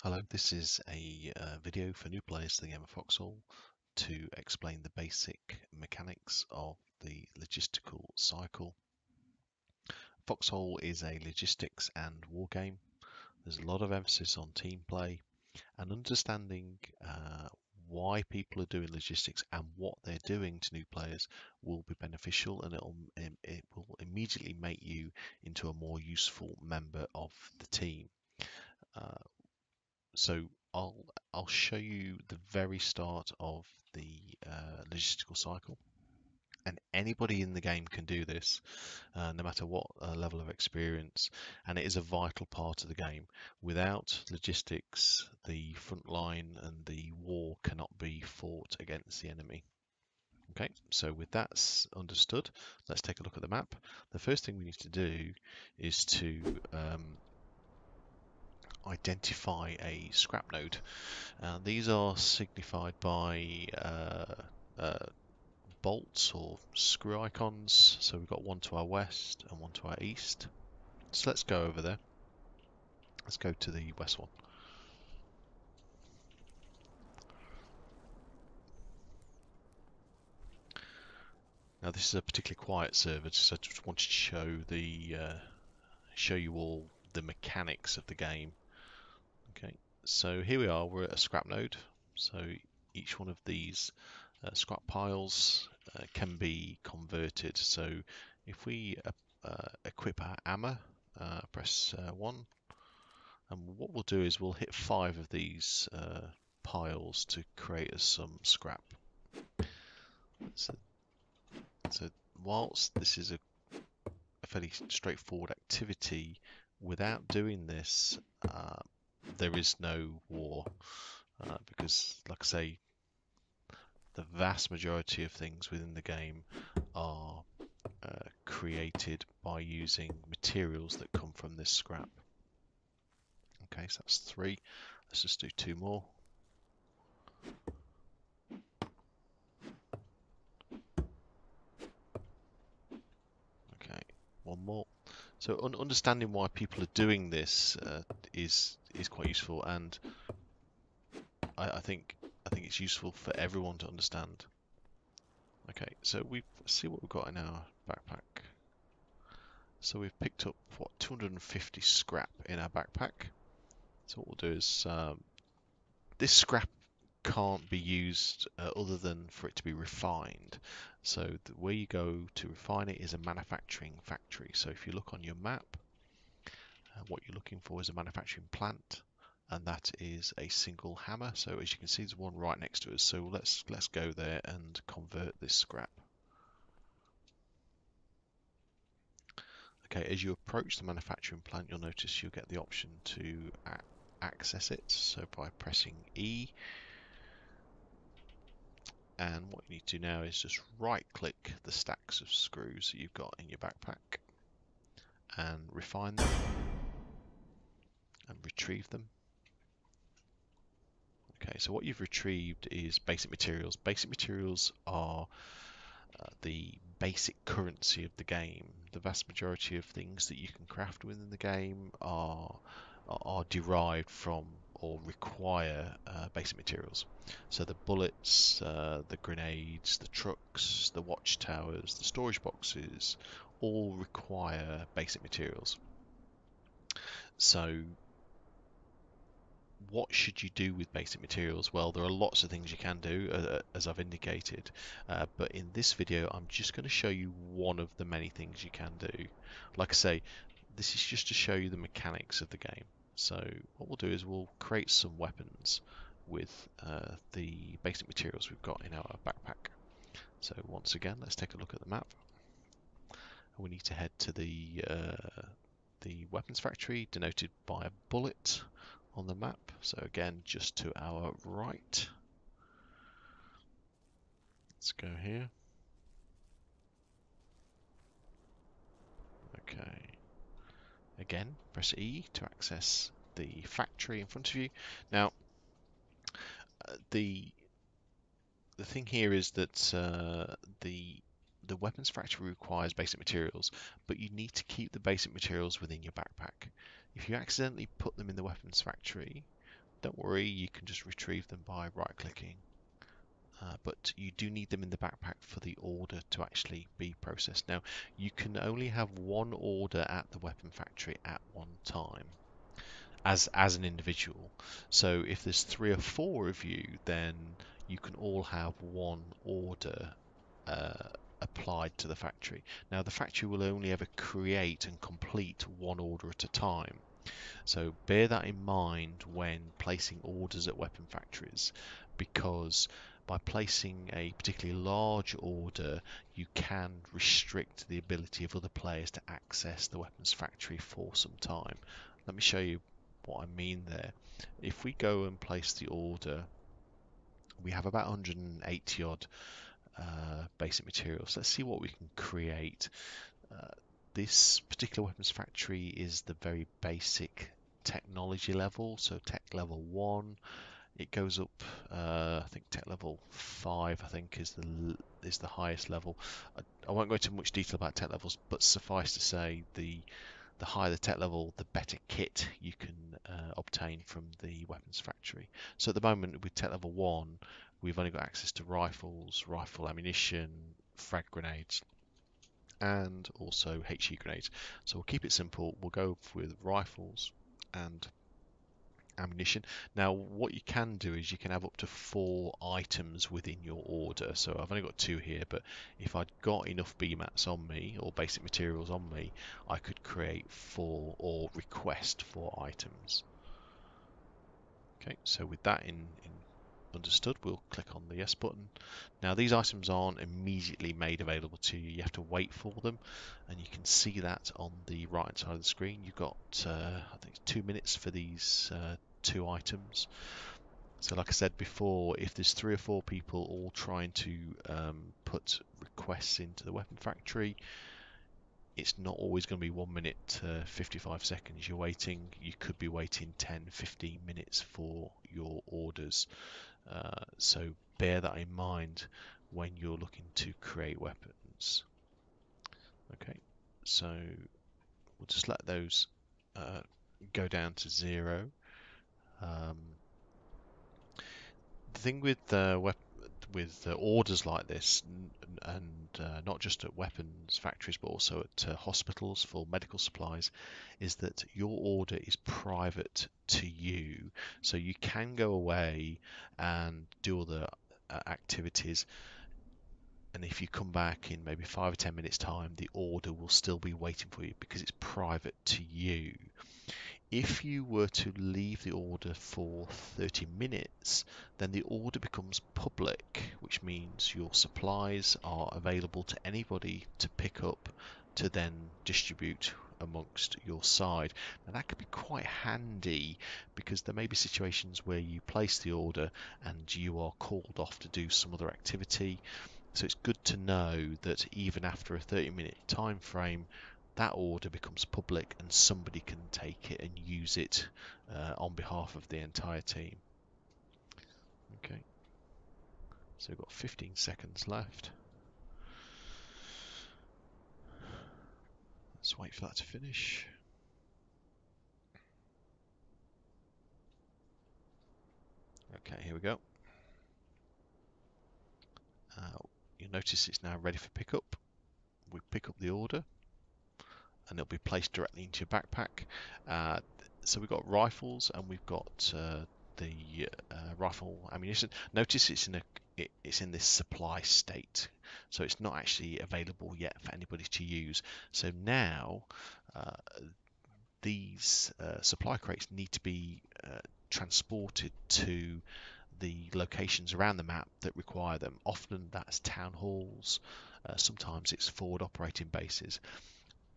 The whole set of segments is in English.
Hello, this is a video for new players to the game of Foxhole to explain the basic mechanics of the logistical cycle. Foxhole is a logistics and war game. There's a lot of emphasis on team play and understanding why people are doing logistics and what they're doing to new players will be beneficial, and it will immediately make you into a more useful member of the team. Uh, So I'll show you the very start of the logistical cycle, and anybody in the game can do this, no matter what level of experience, and it is a vital part of the game. Without logistics, the front line and the war cannot be fought against the enemy. Okay, so with that understood, let's take a look at the map. The first thing we need to do is to identify a scrap node. These are signified by bolts or screw icons. So we've got one to our west and one to our east. So let's go over there. Let's go to the west one. Now this is a particularly quiet server, so I just wanted to show you all the mechanics of the game. Okay, so here we are. We're at a scrap node. So each one of these scrap piles can be converted. So if we equip our hammer, press 1, and what we'll do is we'll hit 5 of these piles to create us some scrap. So, so whilst this is a fairly straightforward activity, without doing this, there is no war, because, like I say, the vast majority of things within the game are created by using materials that come from this scrap. Okay, so that's 3. Let's just do 2 more. Okay, 1 more. So understanding why people are doing this is quite useful, and I think it's useful for everyone to understand. Okay, so let's see what we've got in our backpack. So we've picked up what, 250 scrap in our backpack. So what we'll do is this scrap can't be used other than for it to be refined. So where you go to refine it is a manufacturing factory. So if you look on your map, what you're looking for is a manufacturing plant, and that is a single hammer. So as you can see, there's one right next to us. So let's go there and convert this scrap. Okay, as you approach the manufacturing plant, you'll notice you'll get the option to access it. So by pressing E, and what you need to do now is just right click the stacks of screws that you've got in your backpack and refine them and retrieve them. Okay, so what you've retrieved is basic materials. Basic materials are the basic currency of the game. The vast majority of things that you can craft within the game are derived from or require basic materials. So the bullets, the grenades, the trucks, the watchtowers, the storage boxes all require basic materials. So what should you do with basic materials? Well, there are lots of things you can do, as I've indicated, but in this video I'm just going to show you one of the many things you can do. Like I say, this is just to show you the mechanics of the game. So what we'll do is we'll create some weapons with the basic materials we've got in our backpack. So once again, let's take a look at the map. We need to head to the weapons factory, denoted by a bullet on the map. So again, just to our right. Let's go here. Okay. Again, press E to access the factory in front of you. Now, the thing here is that the weapons factory requires basic materials, but you need to keep the basic materials within your backpack. If you accidentally put them in the weapons factory, Don't worry, you can just retrieve them by right-clicking. But you do need them in the backpack for the order to actually be processed. Now, you can only have one order at the weapon factory at one time as an individual. So if there's 3 or 4 of you, then you can all have one order applied to the factory. Now, the factory will only ever create and complete one order at a time. So bear that in mind when placing orders at weapon factories, because by placing a particularly large order, you can restrict the ability of other players to access the weapons factory for some time. Let me show you what I mean there. If we go and place the order, we have about 180 odd basic materials. Let's see what we can create. This particular weapons factory is the very basic technology level, so tech level 1. It goes up, I think tech level 5 I think is the highest level. I won't go into much detail about tech levels, but suffice to say the higher the tech level, the better kit you can obtain from the weapons factory. So at the moment with tech level 1, we've only got access to rifles, rifle ammunition, frag grenades, and also HE grenades. So we'll keep it simple. We'll go with rifles and ammunition. Now, what you can do is you can have up to 4 items within your order. So I've only got 2 here, but if I'd got enough BMATs on me or basic materials on me, I could create 4 or request 4 items. Okay, so with that in understood, we'll click on the yes button. Now these items aren't immediately made available to you. You have to wait for them, and you can see that on the right hand side of the screen. You've got I think it's 2 minutes for these 2 items. So like I said before, if there's 3 or 4 people all trying to put requests into the weapon factory, it's not always going to be 1 minute 55 seconds you're waiting. You could be waiting 10-15 minutes for your orders. So bear that in mind when you're looking to create weapons. Okay, so we'll just let those go down to 0. The thing with orders like this, and not just at weapons factories but also at hospitals for medical supplies, is that your order is private to you. So you can go away and do other activities, and if you come back in maybe 5 or 10 minutes time, the order will still be waiting for you because it's private to you. If you were to leave the order for 30 minutes, then the order becomes public, which means your supplies are available to anybody to pick up to then distribute amongst your side. Now that could be quite handy because there may be situations where you place the order and you are called off to do some other activity. So it's good to know that even after a 30-minute time frame, that order becomes public and somebody can take it and use it on behalf of the entire team. Okay, so we've got 15 seconds left. Let's wait for that to finish. Okay, here we go. You'll notice it's now ready for pickup. We pick up the order and it'll be placed directly into your backpack. So we've got rifles and we've got the rifle ammunition. Notice it's in this supply state, so it's not actually available yet for anybody to use. So now these supply crates need to be transported to the locations around the map that require them. Often that's town halls, sometimes it's forward operating bases,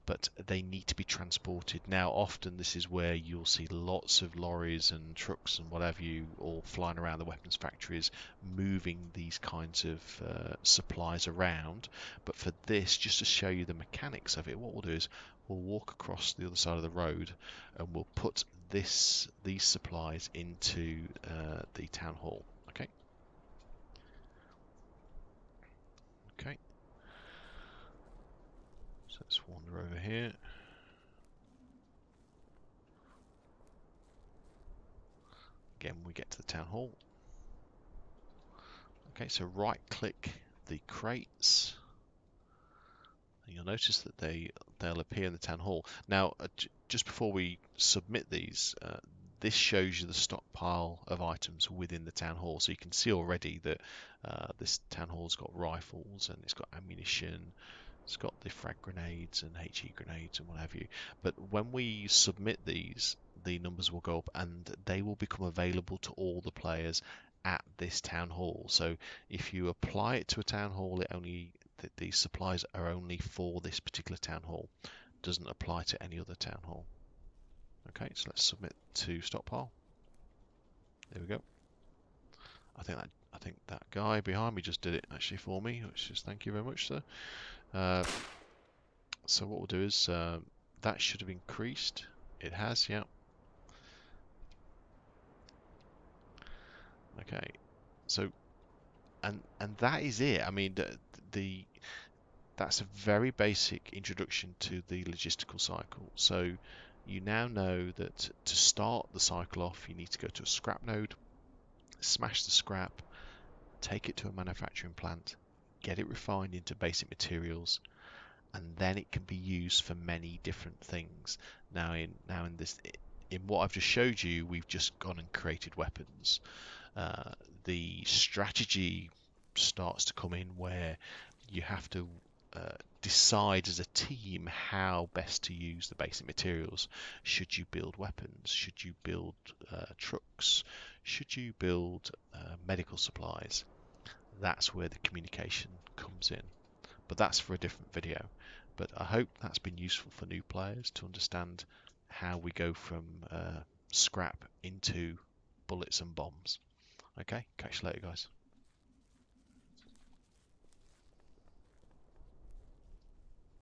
but they need to be transported. Now often this is where you'll see lots of lorries and trucks and whatever you all flying around the weapons factories moving these kinds of supplies around. But for this, just to show you the mechanics of it, what we'll do is we'll walk across the other side of the road and we'll put these supplies into the town hall. Okay. Okay, so let's wander over here. Again, we get to the town hall. Okay, so right click the crates, and you'll notice that they'll appear in the town hall. Now, just before we submit these, this shows you the stockpile of items within the town hall. So you can see already that this town hall's got rifles and it's got ammunition. It's got the frag grenades and HE grenades and what have you. But when we submit these, the numbers will go up and they will become available to all the players at this town hall. So if you apply it to a town hall, these supplies are only for this particular town hall. It doesn't apply to any other town hall. Okay, so let's submit to stockpile. There we go. I think that guy behind me just did it actually for me, which is thank you very much, sir. So what we'll do is that should have increased. It has, yeah. Okay, so and that is it. I mean, that's a very basic introduction to the logistical cycle. So you now know that to start the cycle off, you need to go to a scrap node, smash the scrap, take it to a manufacturing plant, get it refined into basic materials, and then it can be used for many different things. Now in what I've just showed you, we've just gone and created weapons. The strategy starts to come in where you have to decide as a team how best to use the basic materials. Should you build weapons? Should you build trucks? Should you build medical supplies? That's where the communication comes in. But that's for a different video. But I hope that's been useful for new players to understand how we go from scrap into bullets and bombs. Okay, catch you later, guys.